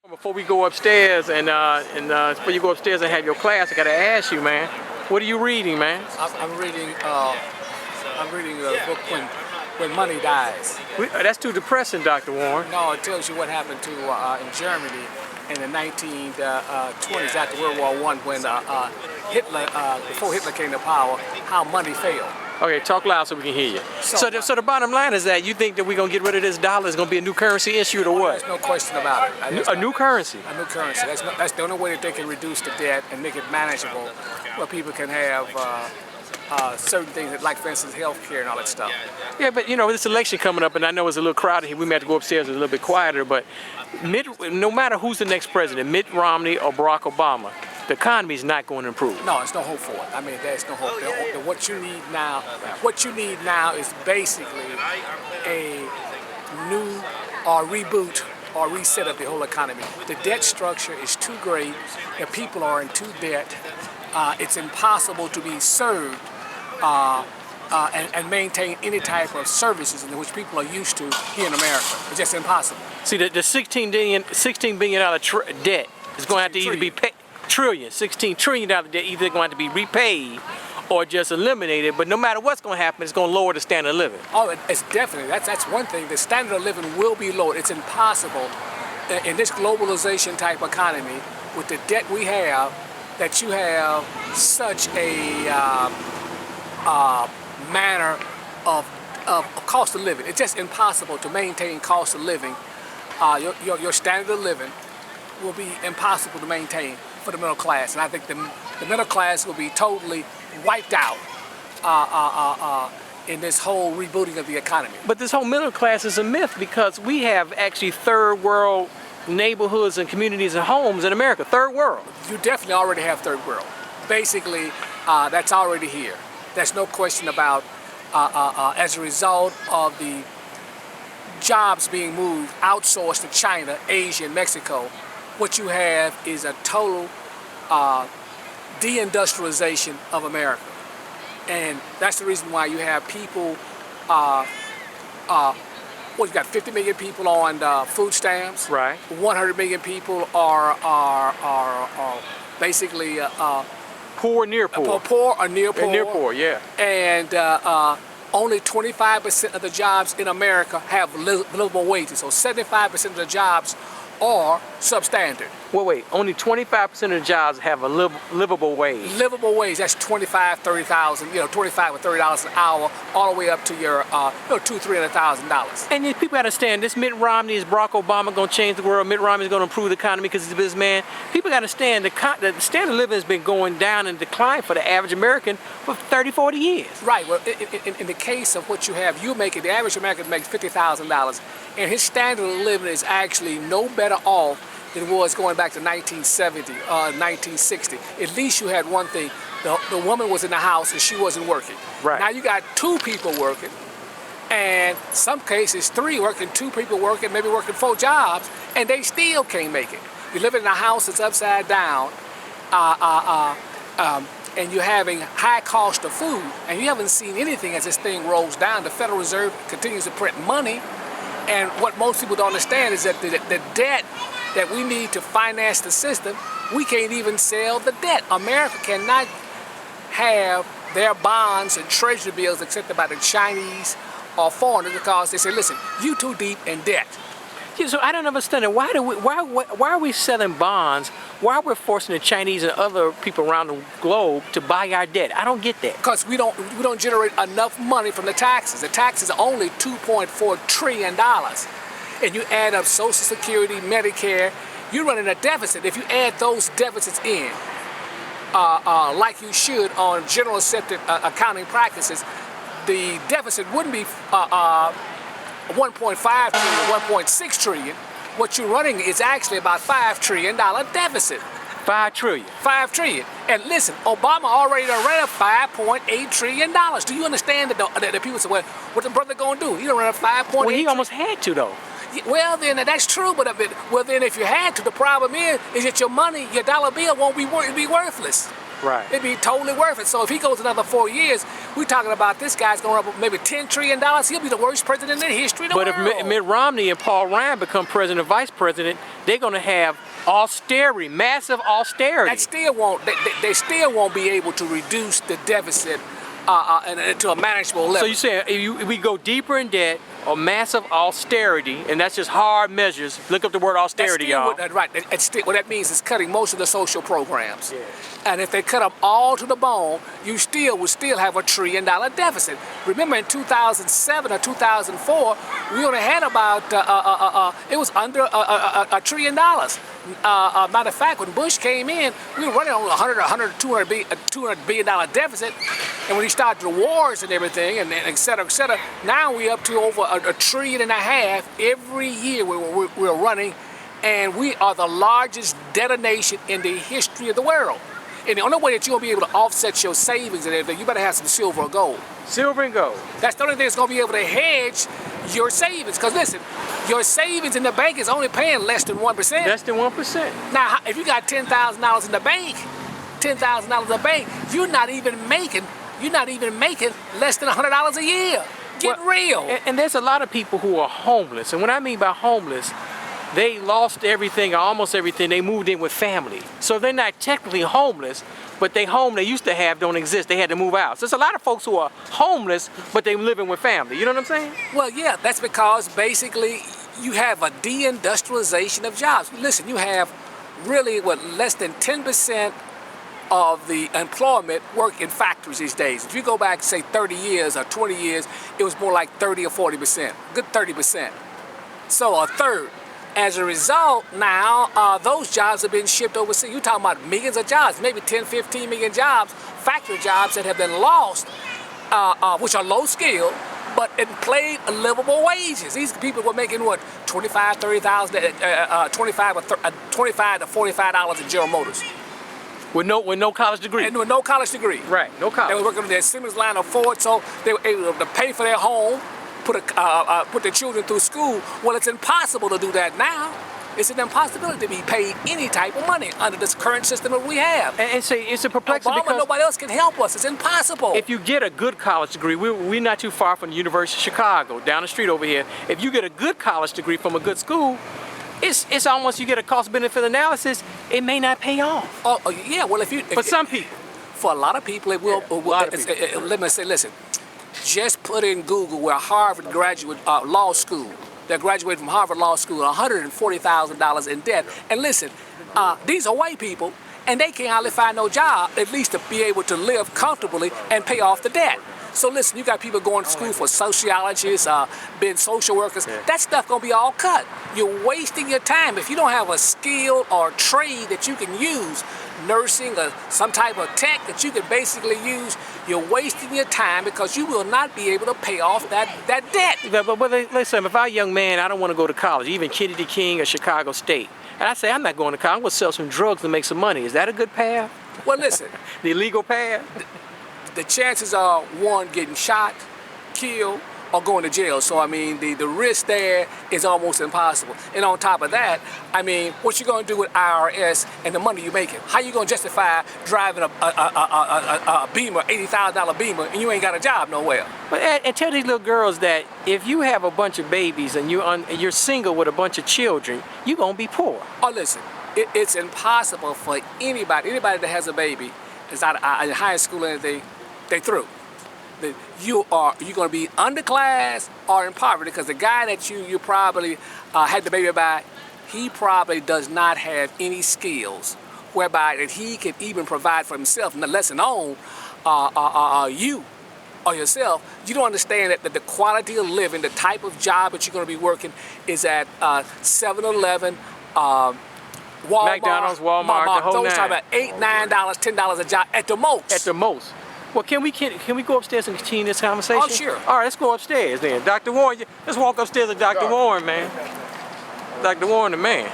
Before we go upstairs and before you go upstairs and have your class, I gotta ask you, man, what are you reading, man? I'm reading the book When Money Dies. That's too depressing, Dr. Warren. No, it tells you what happened to in Germany in the 1920s after World War I when Hitler, before Hitler came to power, how money failed. Okay, talk loud so we can hear you. So the bottom line is that you think that we're going to get rid of this dollar? It's going to be a new currency issued or what? There's no question about it. A new currency? A new currency. That's the only way that they can reduce the debt and make it manageable, where people can have certain things, like, for instance, health care and all that stuff. Yeah, but, you know, this election coming up, and I know it's a little crowded here. We may have to go upstairs a little bit quieter, but no matter who's the next president, Mitt Romney or Barack Obama, the economy is not going to improve. No, there's no hope for it. I mean, there's no hope. What you need now is basically a new or reboot or reset of the whole economy. The debt structure is too great. The people are in too debt. It's impossible to be served and maintain any type of services in which people are used to here in America. It's just impossible. See, the $16 billion debt is going to have to either be paid. $16 trillion debt either going to be repaid or just eliminated, but no matter what's going to happen, it's going to lower the standard of living. Oh, it's definitely, that's one thing. The standard of living will be lowered. It's impossible in this globalization type economy with the debt we have that you have such a manner of cost of living. It's just impossible to maintain cost of living. Your standard of living will be impossible to maintain for the middle class, and I think the middle class will be totally wiped out in this whole rebooting of the economy. But this whole middle class is a myth because we have actually third world neighborhoods and communities and homes in America. Third world. You definitely already have third world. Basically, that's already here. There's no question about as a result of the jobs being moved, outsourced to China, Asia, and Mexico. What you have is a total deindustrialization of America. And that's the reason why you have people, you got 50 million people on food stamps. Right. 100 million people are basically poor, near poor. Poor or near poor. Near poor, yeah. And only 25% of the jobs in America have livable wages. So 75% of the jobs are substandard. Well, wait, only 25% of the jobs have a livable wage. Livable wage, that's $25,000, $30,000, $25 or $30 an hour, all the way up to your $200,000, $300,000. And people got to understand, this Mitt Romney, is Barack Obama going to change the world? Mitt Romney is going to improve the economy because he's a businessman? People got to understand the standard of living has been going down and decline for the average American for 30, 40 years. Right. Well, in the case of what you have, the average American makes $50,000, and his standard of living is actually no better off than it was going back to 1970, 1960. At least you had one thing. The woman was in the house and she wasn't working. Right. Now you got two people working, and some cases three working, two people working, maybe working 4 jobs, and they still can't make it. You live in a house that's upside down, and you're having high cost of food, and you haven't seen anything as this thing rolls down. The Federal Reserve continues to print money, and what most people don't understand is that the debt that we need to finance the system, we can't even sell the debt. America cannot have their bonds and treasury bills accepted by the Chinese or foreigners because they say, listen, you too deep in debt. Yeah, so I don't understand it. Why are we selling bonds? Why are we forcing the Chinese and other people around the globe to buy our debt? I don't get that. Because we don't generate enough money from the taxes. The taxes are only $2.4 trillion. And you add up Social Security, Medicare, you're running a deficit. If you add those deficits in, like you should on general accepted accounting practices, the deficit wouldn't be 1.5 trillion, 1.6 trillion. What you're running is actually about $5 trillion deficit. 5 trillion. 5 trillion. And listen, Obama already ran up $5.8 trillion. Do you understand that the people say, well, what the brother gonna do? He done ran up 5.8. Well, he almost had to though. Well, then that's true, but then if you had to, the problem is that your money, your dollar bill won't be worthless. Right. It'd be totally worth it. So if he goes another 4 years, we're talking about this guy's going up maybe $10 trillion. He'll be the worst president in the history of the world. But if Mitt Romney and Paul Ryan become president or vice president, they're going to have austerity, massive austerity. That still won't. They still won't be able to reduce the deficit to a manageable level. So you're saying if we go deeper in debt or massive austerity, and that's just hard measures. Look up the word austerity, y'all. Right. What that means is cutting most of the social programs. Yeah. And if they cut them all to the bone, you would still have $1 trillion deficit. Remember, in 2007 or 2004, we only had about it was under $1 trillion. Matter of fact, when Bush came in, we were running on $200 billion deficit. And when he started the wars and everything, and et cetera, now we're up to over $1.5 trillion every year we're running, and we are the largest debtor nation in the history of the world. And the only way that you'll be able to offset your savings and everything, you better have some silver or gold. Silver and gold. That's the only thing that's going to be able to hedge your savings. Because listen, your savings in the bank is only paying less than 1%. Less than 1%. Now, if you got $10,000 in the bank, you're not even making less than $100 a year. Get real. And there's a lot of people who are homeless. And what I mean by homeless, they lost everything, or almost everything. They moved in with family. So they're not technically homeless, but they home they used to have don't exist. They had to move out. So there's a lot of folks who are homeless, but they're living with family. You know what I'm saying? Well, yeah, that's because basically you have a deindustrialization of jobs. Listen, you have really less than 10% of the employment work in factories these days. If you go back, say 30 years or 20 years, it was more like 30 or 40%, good 30%. So a third. As a result, now those jobs have been shipped overseas. You're talking about millions of jobs, maybe 10, 15 million jobs, factory jobs that have been lost, which are low skilled, but it paid livable wages. These people were making what, $25,000, $30,000, $25 to $45 in General Motors. With no college degree. And with no college degree. Right, no college. They were working on their Siemens line or Ford, so they were able to pay for their home, put their children through school. Well, it's impossible to do that now. It's an impossibility to be paid any type of money under this current system that we have. And say it's a perplexity Obama, because nobody else can help us. It's impossible. if you get a good college degree, we're not too far from the University of Chicago, down the street over here. If you get a good college degree from a good school, it's almost, you get a cost-benefit analysis, it may not pay off. Oh yeah, well For some people. For a lot of people, it will. Let me say, listen. Just put in Google where Harvard graduate law school. They graduated from Harvard Law School, $140,000 in debt. And listen, these are white people, and they can't hardly find no job, at least to be able to live comfortably and pay off the debt. So listen, you got people going to school for sociologists, being social workers. That stuff gonna be all cut. You're wasting your time. If you don't have a skill or trade that you can use, nursing or some type of tech that you can basically use, you're wasting your time because you will not be able to pay off that debt. But listen, if I'm a young man, I don't want to go to college, even Kennedy King or Chicago State, and I say I'm not going to college, I'm going to sell some drugs to make some money. Is that a good path? Well, listen. The illegal path? The chances are, one, getting shot, killed, or going to jail. So, I mean, the risk there is almost impossible. And on top of that, I mean, what you going to do with IRS and the money you're making? How you going to justify driving a Beamer, $80,000 Beamer, and you ain't got a job nowhere? But and tell these little girls that if you have a bunch of babies and you're single with a bunch of children, you're going to be poor. Oh, listen, it's impossible for anybody that has a baby, is out in high school or anything, they through. You're going to be underclass or in poverty because the guy that you probably had the baby by, he probably does not have any skills whereby that he can even provide for himself, less alone you or yourself. You don't understand that the quality of living, the type of job that you're going to be working is at 7-Eleven, Walmart, McDonald's, Walmart, the whole those nine. type of $8, $9, $10 a job at the most. At the most. Well, can we go upstairs and continue this conversation? Oh, sure. All right, let's go upstairs then. Dr. Warren, let's walk upstairs with Dr. Warren, man. Dr. Warren, the man.